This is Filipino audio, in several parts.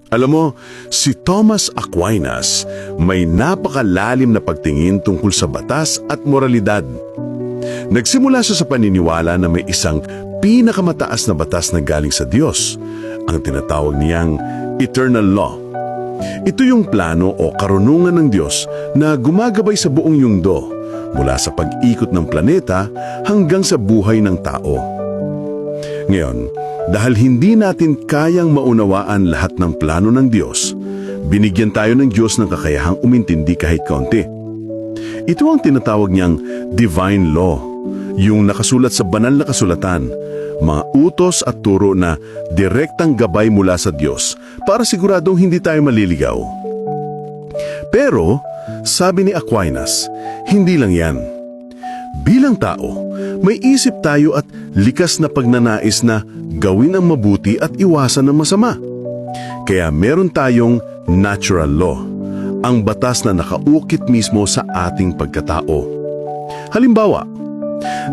Alam mo, si Thomas Aquinas may napakalalim na pagtingin tungkol sa batas at moralidad. Nagsimula siya sa paniniwala na may isang pinakamataas na batas na galing sa Diyos, ang tinatawag niyang eternal law. Ito yung plano o karunungan ng Diyos na gumagabay sa buong yungdo, mula sa pag-ikot ng planeta hanggang sa buhay ng tao. Ngayon, dahil hindi natin kayang maunawaan lahat ng plano ng Diyos, binigyan tayo ng Diyos ng kakayahang umintindi kahit kaunti. Ito ang tinatawag niyang divine law, yung nakasulat sa banal na kasulatan, mga utos at turo na direktang gabay mula sa Diyos para siguradong hindi tayo maliligaw. Pero, sabi ni Aquinas, hindi lang yan. Bilang tao, may isip tayo at likas na pagnanais na gawin ang mabuti at iwasan ang masama. Kaya meron tayong natural law, ang batas na nakaukit mismo sa ating pagkatao. Halimbawa,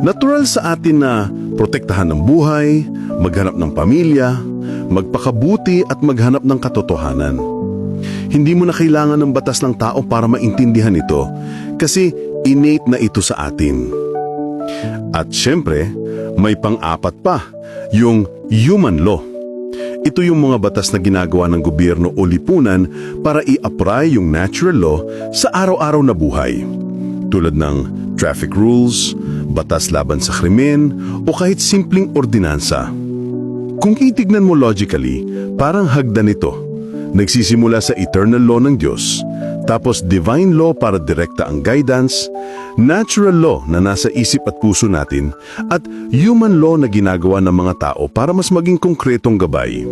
natural sa atin na protektahan ng buhay, maghanap ng pamilya, magpakabuti at maghanap ng katotohanan. Hindi mo na kailangan ng batas ng tao para maintindihan ito kasi innate na ito sa atin. At syempre, may pang-apat pa, yung human law. Ito yung mga batas na ginagawa ng gobyerno o lipunan para i-apply yung natural law sa araw-araw na buhay. Tulad ng traffic rules, batas laban sa krimen, o kahit simpleng ordinansa. Kung itignan mo logically, parang hagdan ito. Nagsisimula sa eternal law ng Diyos, tapos divine law para direkta ang guidance, natural law na nasa isip at puso natin, at human law na ginagawa ng mga tao para mas maging konkretong gabay.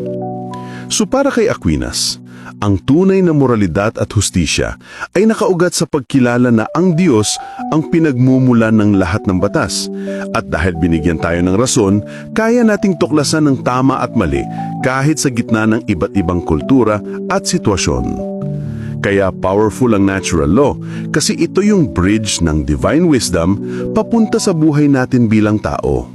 So para kay Aquinas, ang tunay na moralidad at hustisya ay nakaugat sa pagkilala na ang Diyos ang pinagmumulan ng lahat ng batas. At dahil binigyan tayo ng rason, kaya nating tuklasan ng tama at mali kahit sa gitna ng iba't ibang kultura at sitwasyon. Kaya powerful ang natural law kasi ito yung bridge ng divine wisdom papunta sa buhay natin bilang tao.